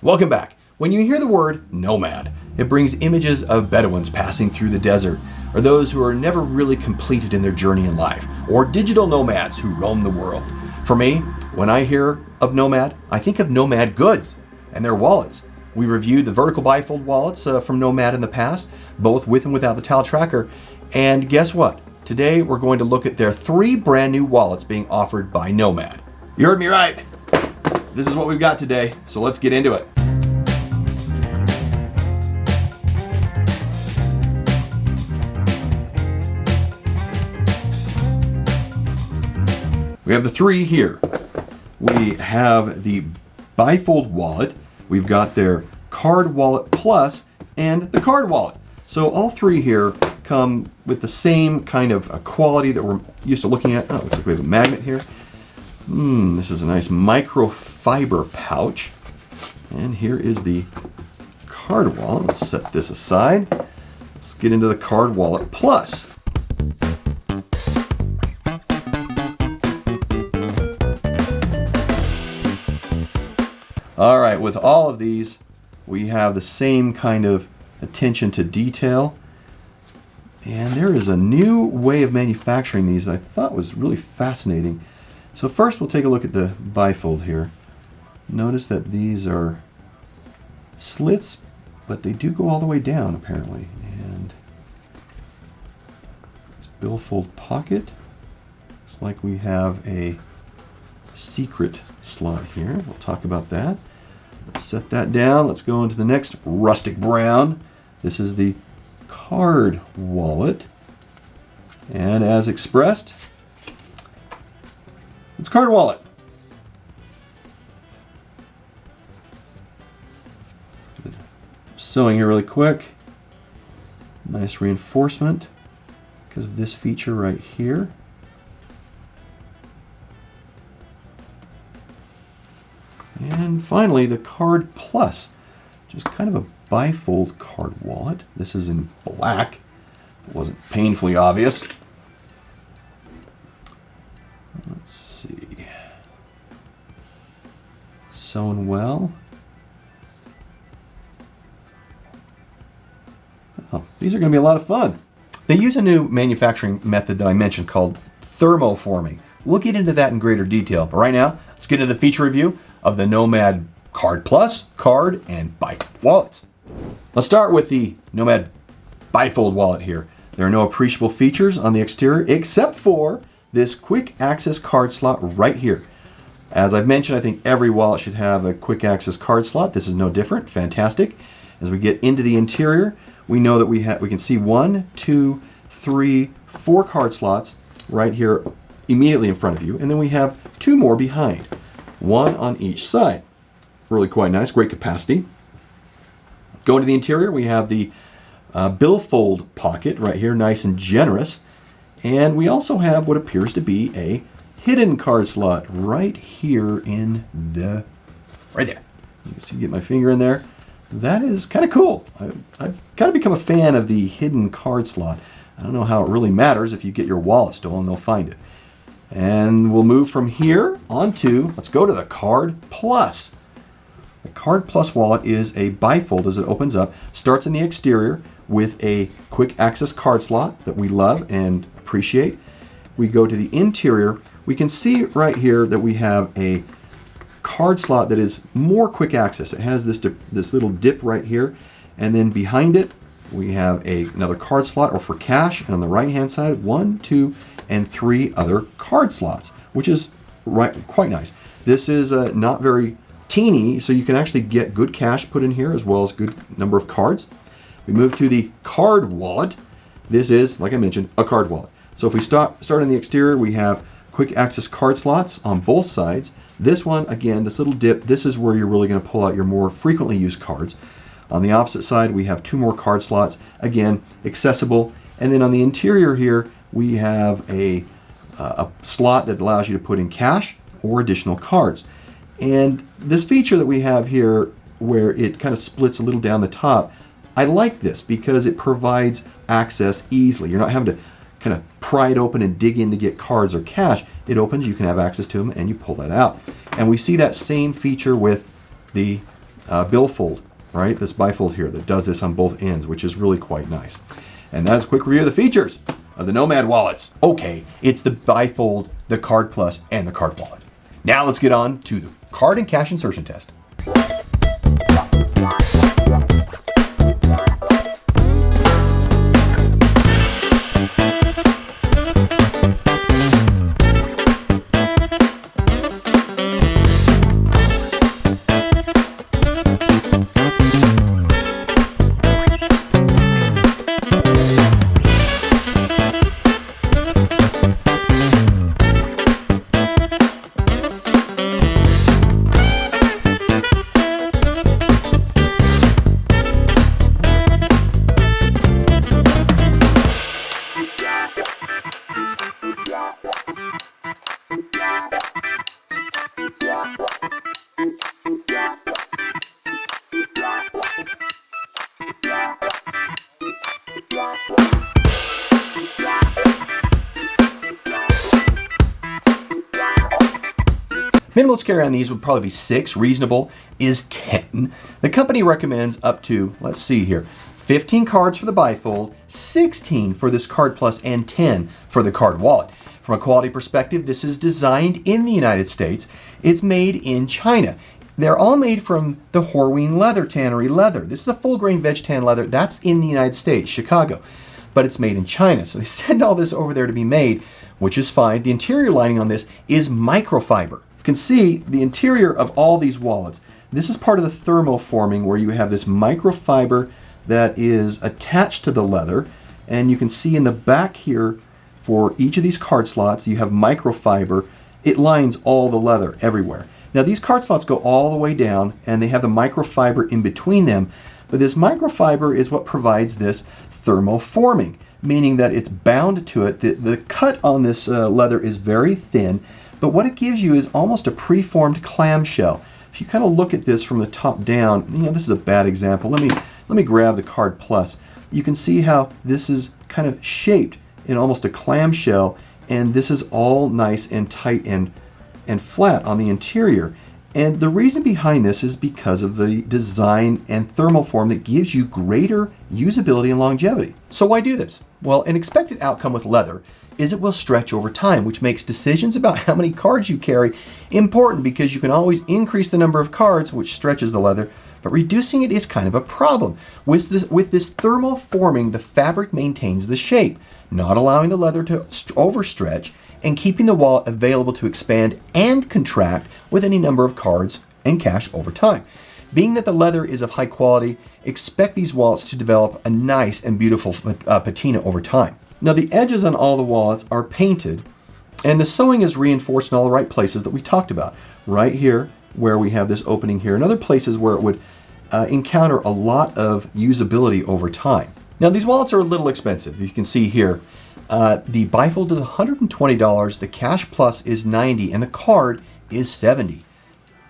Welcome back. When you hear the word nomad, it brings images of Bedouins passing through the desert, or those who are never really completed in their journey in life, or digital nomads who roam the world. For me, when I hear of nomad, I think of nomad goods and their wallets. We reviewed the vertical bifold wallets from Nomad in the past, both with and without the tile tracker. And guess what? Today we're going to look at their 3 brand new wallets being offered by Nomad. You heard me right. This is what we've got today, so let's get into it. We have the 3 here. We have the Bifold wallet, we've got their Card Wallet Plus, and the Card Wallet. So all 3 here come with the same kind of quality that we're used to looking at. Oh, looks like we have a magnet here. This is a nice microfiber pouch. And here is the Card Wallet. Let's set this aside. Let's get into the Card Wallet Plus. All right, with all of these, we have the same kind of attention to detail. And there is a new way of manufacturing these that I thought was really fascinating. So first we'll take a look at the bifold here. Notice that these are slits, but they do go all the way down apparently. And this billfold pocket. Looks like we have a secret slot here. We'll talk about that. Let's set that down. Let's go into the next rustic brown. This is the Card Wallet. And as expressed, it's Card Wallet. Sewing here really quick. Nice reinforcement because of this feature right here. And finally, the Card Plus, which is kind of a bifold card wallet. This is in black. It wasn't painfully obvious. Let's see. Sewn well. Oh, these are going to be a lot of fun. They use a new manufacturing method that I mentioned called thermoforming. We'll get into that in greater detail, but right now, let's get into the feature review of the Nomad Card Plus, Card, and Bifold wallets. Let's start with the Nomad Bifold wallet here. There are no appreciable features on the exterior except for this quick access card slot right here. As I've mentioned, I think every wallet should have a quick access card slot. This is no different. Fantastic. As we get into the interior, we know that we can see 1, 2, 3, 4 card slots right here immediately in front of you, and then we have 2 more behind. 1 on each side. Really quite nice, great capacity. Going to the interior, we have the billfold pocket right here, nice and generous. And we also have what appears to be a hidden card slot right here in the, right there. You can see, get my finger in there. That is kind of cool. I've kind of become a fan of the hidden card slot. I don't know how it really matters. If you get your wallet stolen, they'll find it. And we'll move from here on to, let's go to the Card Plus. The Card Plus wallet is a bifold as it opens up. Starts in the exterior with a quick access card slot that we love and appreciate. We go to the interior. We can see right here that we have a card slot that is more quick access. It has this little dip right here. And then behind it, we have another card slot or for cash. And on the right hand side, 1, 2, and 3 other card slots, which is quite nice. This is not very teeny, so you can actually get good cash put in here as well as good number of cards. We move to the Card Wallet. This is, like I mentioned, a card wallet. So if we start in the exterior, we have quick access card slots on both sides. This one, again, this little dip, this is where you're really going to pull out your more frequently used cards. On the opposite side, we have 2 more card slots, again, accessible. And then on the interior here, we have a slot that allows you to put in cash or additional cards. And this feature that we have here where it kind of splits a little down the top, I like this because it provides access easily. You're not having to kind of pry it open and dig in to get cards or cash. It opens, you can have access to them, and you pull that out. And we see that same feature with the Bifold, right? This bifold here that does this on both ends, which is really quite nice. And that is a quick review of the features of the NOMAD wallets. Okay, it's the Bifold, the Card Plus, and the Card Wallet. Now let's get on to the card and cash insertion test. Minimalist carry on these would probably be 6. Reasonable is 10. The company recommends up to, let's see here, 15 cards for the Bifold, 16 for this Card Plus, and 10 for the Card Wallet. From a quality perspective, this is designed in the United States. It's made in China. They're all made from the Horween leather, tannery leather. This is a full-grain veg tan leather. That's in the United States, Chicago. But it's made in China. So they send all this over there to be made, which is fine. The interior lining on this is microfiber. You can see the interior of all these wallets. This is part of the thermoforming where you have this microfiber that is attached to the leather. And you can see in the back here for each of these card slots, you have microfiber. It lines all the leather everywhere. Now these card slots go all the way down and they have the microfiber in between them. But this microfiber is what provides this thermoforming, meaning that it's bound to it. The cut on this leather is very thin. But what it gives you is almost a preformed clamshell. If you kind of look at this from the top down, this is a bad example. Let me grab the Card Plus. You can see how this is kind of shaped in almost a clamshell, and this is all nice and tight and flat on the interior. And the reason behind this is because of the design and thermoform that gives you greater usability and longevity. So why do this? Well, an expected outcome with leather is it will stretch over time, which makes decisions about how many cards you carry important because you can always increase the number of cards, which stretches the leather, but reducing it is kind of a problem. With this thermal forming, the fabric maintains the shape, not allowing the leather to overstretch and keeping the wallet available to expand and contract with any number of cards and cash over time. Being that the leather is of high quality, expect these wallets to develop a nice and beautiful patina over time. Now the edges on all the wallets are painted and the sewing is reinforced in all the right places that we talked about. Right here where we have this opening here and other places where it would encounter a lot of usability over time. Now these wallets are a little expensive. You can see here the Bifold is $120, the Cash Plus is $90, and the Card is $70.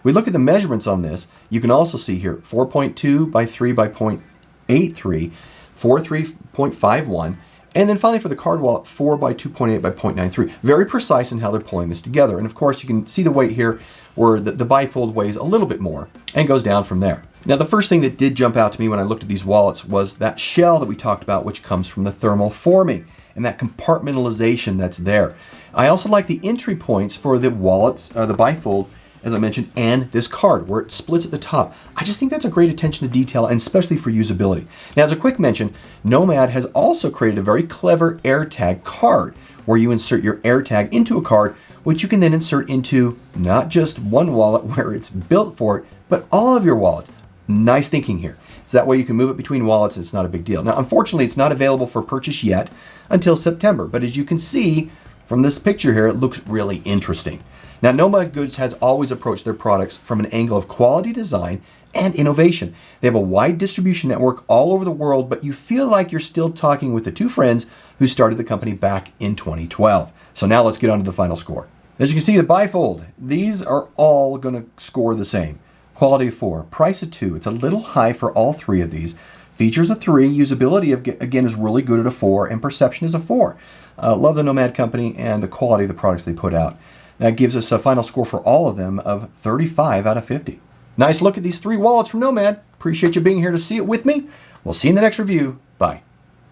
We look at the measurements on this, you can also see here 4.2 by 3 by 0.83, 4.3.51, and then finally for the Card Wallet 4 by 2.8 by 0.93. Very precise in how they're pulling this together. And of course you can see the weight here where the Bifold weighs a little bit more and goes down from there. Now the first thing that did jump out to me when I looked at these wallets was that shell that we talked about, which comes from the thermal forming and that compartmentalization that's there. I also like the entry points for the wallets, the Bifold, as I mentioned, and this card where it splits at the top. I just think that's a great attention to detail, and especially for usability. Now, as a quick mention, NOMAD has also created a very clever AirTag card where you insert your AirTag into a card, which you can then insert into not just one wallet where it's built for it, but all of your wallets. Nice thinking here. So that way you can move it between wallets and it's not a big deal. Now, unfortunately, it's not available for purchase yet until September, but as you can see from this picture here, it looks really interesting. Now, Nomad Goods has always approached their products from an angle of quality design and innovation. They have a wide distribution network all over the world, but you feel like you're still talking with the two friends who started the company back in 2012. So now let's get on to the final score. As you can see, the Bifold, these are all going to score the same. Quality of 4, price of 2. It's a little high for all three of these. Features a 3, usability again is really good at a 4, and perception is a 4. Love the Nomad company and the quality of the products they put out. That gives us a final score for all of them of 35 out of 50. Nice look at these 3 wallets from Nomad. Appreciate you being here to see it with me. We'll see you in the next review. Bye.